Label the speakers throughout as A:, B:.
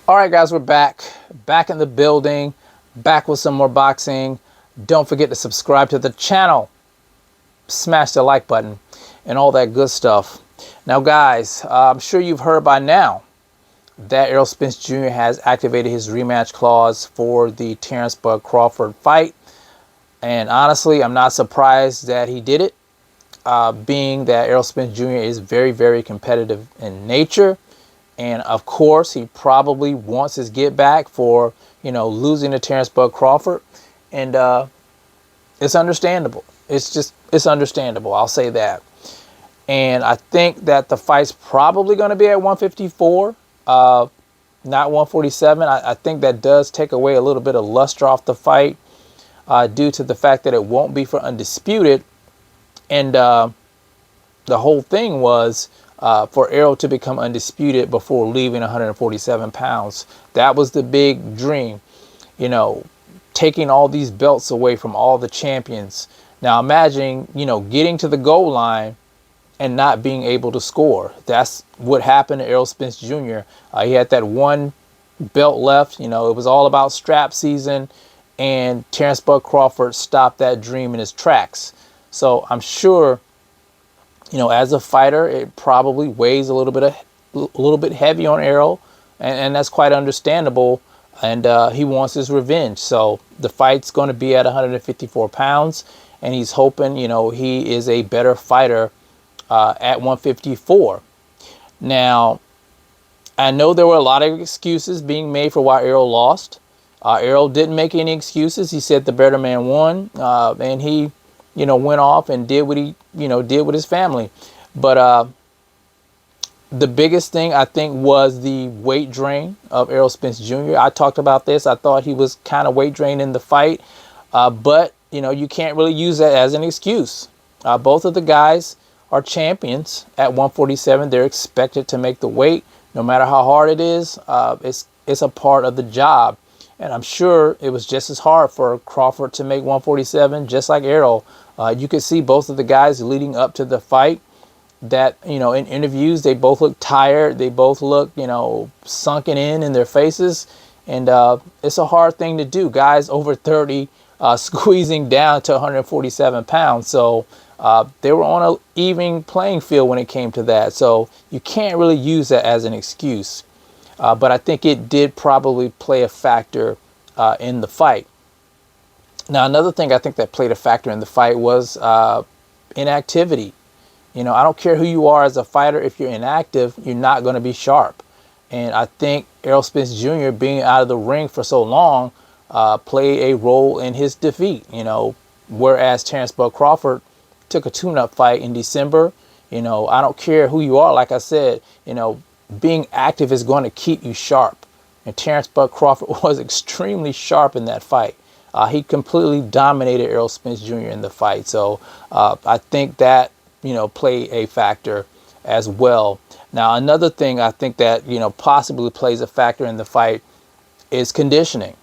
A: All right, guys, we're back in the building, back with some more boxing. Don't forget to subscribe to the channel, smash the like button, and all that good stuff. Now, guys, I'm sure you've heard by now that Errol Spence Jr. has activated his rematch clause for the Terence Crawford fight. And honestly, I'm not surprised that he did it, being that Errol Spence Jr. is very, very competitive in nature. And of course, he probably wants his get back for, losing to Terence Crawford. And it's understandable. It's understandable. I'll say that. And I think that the fight's probably going to be at 154, not 147. I think that does take away a little bit of luster off the fight, due to the fact that it won't be for undisputed. And the whole thing was for Errol to become undisputed before leaving 147 pounds. That was the big dream, taking all these belts away from all the champions. Now imagine, getting to the goal line and not being able to score. That's what happened to Errol Spence Jr. He had that one belt left. It was all about strap season, and Terence Crawford stopped that dream in his tracks. So I'm sure, as a fighter, it probably weighs a little bit heavy on Errol, and that's quite understandable. And he wants his revenge. So the fight's going to be at 154 pounds, and he's hoping, he is a better fighter at 154. Now, I know there were a lot of excuses being made for why Errol lost. Errol didn't make any excuses. He said the better man won, and he, went off and did what he, did with his family. But the biggest thing, I think, was the weight drain of Errol Spence Jr. I talked about this. I thought he was kind of weight drained in the fight, but you can't really use that as an excuse. Both of the guys are champions at 147. They're expected to make the weight, no matter how hard it is. It's a part of the job. And I'm sure it was just as hard for Crawford to make 147, just like Errol. You could see both of the guys leading up to the fight that, in interviews, they both look tired. They both look, sunken in their faces. And it's a hard thing to do. Guys over 30 squeezing down to 147 pounds. So they were on an even playing field when it came to that. So you can't really use that as an excuse. But I think it did probably play a factor in the fight. Now, another thing I think that played a factor in the fight was inactivity. I don't care who you are as a fighter. If you're inactive, you're not going to be sharp. And I think Errol Spence Jr. being out of the ring for so long played a role in his defeat. Whereas Terence Crawford took a tune-up fight in December. I don't care who you are. Like I said, being active is going to keep you sharp. And Terence Crawford was extremely sharp in that fight. He completely dominated Errol Spence Jr. in the fight. So I think that, played a factor as well. Now, another thing I think that, possibly plays a factor in the fight is conditioning.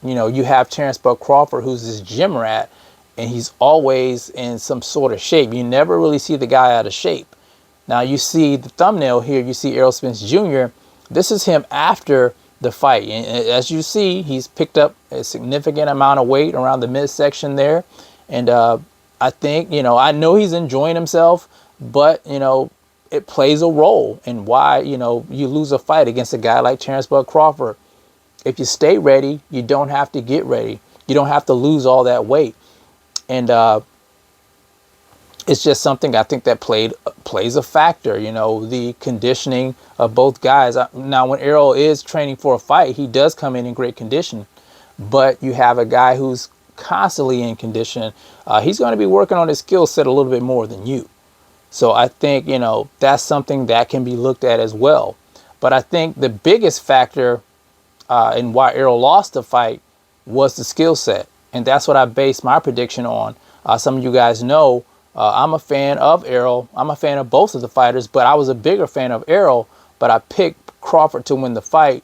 A: You have Terence Crawford, who's this gym rat, and he's always in some sort of shape. You never really see the guy out of shape. Now, you see the thumbnail here, you see Errol Spence Jr. This is him after the fight. And as you see, he's picked up a significant amount of weight around the midsection there. And I think, I know he's enjoying himself, but, it plays a role in why, you lose a fight against a guy like Terence Crawford. If you stay ready, you don't have to get ready. You don't have to lose all that weight. And it's just something I think that plays a factor, the conditioning of both guys. Now, when Errol is training for a fight, he does come in great condition. But you have a guy who's constantly in condition. He's going to be working on his skill set a little bit more than you. So I think, that's something that can be looked at as well. But I think the biggest factor in why Errol lost the fight was the skill set. And that's what I based my prediction on. Some of you guys know I'm a fan of Errol. I'm a fan of both of the fighters, but I was a bigger fan of Errol. But I picked Crawford to win the fight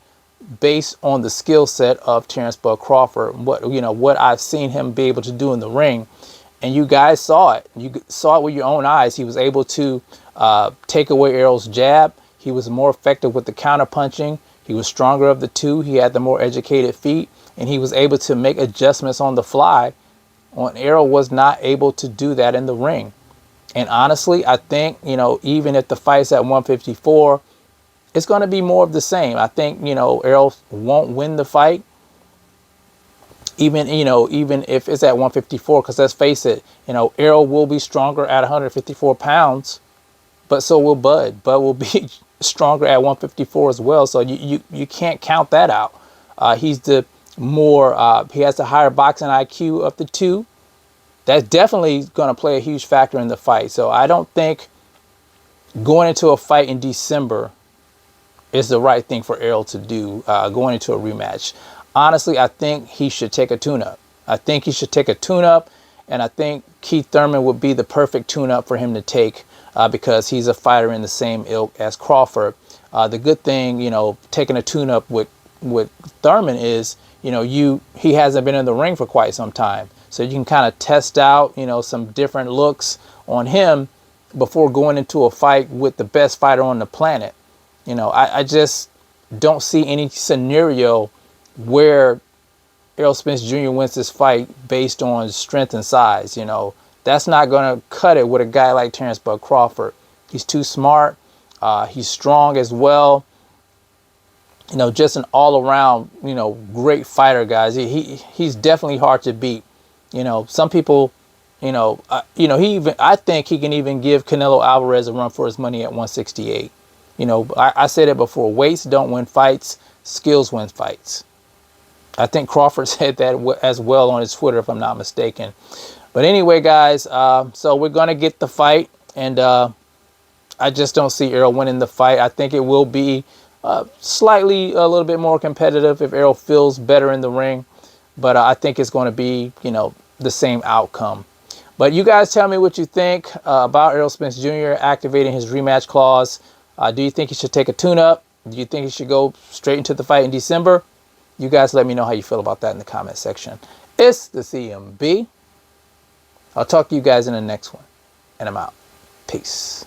A: based on the skill set of Terence Crawford. What I've seen him be able to do in the ring. And you guys saw it. You saw it with your own eyes. He was able to take away Errol's jab. He was more effective with the counter punching. He was stronger of the two. He had the more educated feet, and he was able to make adjustments on the fly. Errol was not able to do that in the ring. And honestly, I think, even if the fight's at 154, it's going to be more of the same. I think, Errol won't win the fight, even if it's at 154, because let's face it, Errol will be stronger at 154 pounds, but so will Bud. Bud will be stronger at 154 as well. So you can't count that out. He's the he has the higher boxing IQ of the two. That's definitely going to play a huge factor in the fight. So I don't think going into a fight in December is the right thing for Errol to do, going into a rematch. Honestly, I think he should take a tune-up. I think he should take a tune-up, and I think Keith Thurman would be the perfect tune-up for him to take, because he's a fighter in the same ilk as Crawford. The good thing, taking a tune-up with Thurman is, he hasn't been in the ring for quite some time. So you can kind of test out, some different looks on him before going into a fight with the best fighter on the planet. I just don't see any scenario where Errol Spence Jr. wins this fight based on strength and size. That's not going to cut it with a guy like Terence Crawford. He's too smart. He's strong as well. Just an all-around, great fighter, guys. He's definitely hard to beat. Some people, I think he can even give Canelo Alvarez a run for his money at 168. I said it before, weights don't win fights, skills win fights. I think Crawford said that as well on his Twitter, if I'm not mistaken. But anyway, guys, so we're going to get the fight, and I just don't see Errol winning the fight. I think it will be slightly a little bit more competitive if Errol feels better in the ring. But I think it's going to be, the same outcome. But you guys tell me what you think about Errol Spence Jr. activating his rematch clause. Do you think he should take a tune-up? Do you think he should go straight into the fight in December? You guys let me know how you feel about that in the comment section. It's the CMB. I'll talk to you guys in the next one. And I'm out. Peace.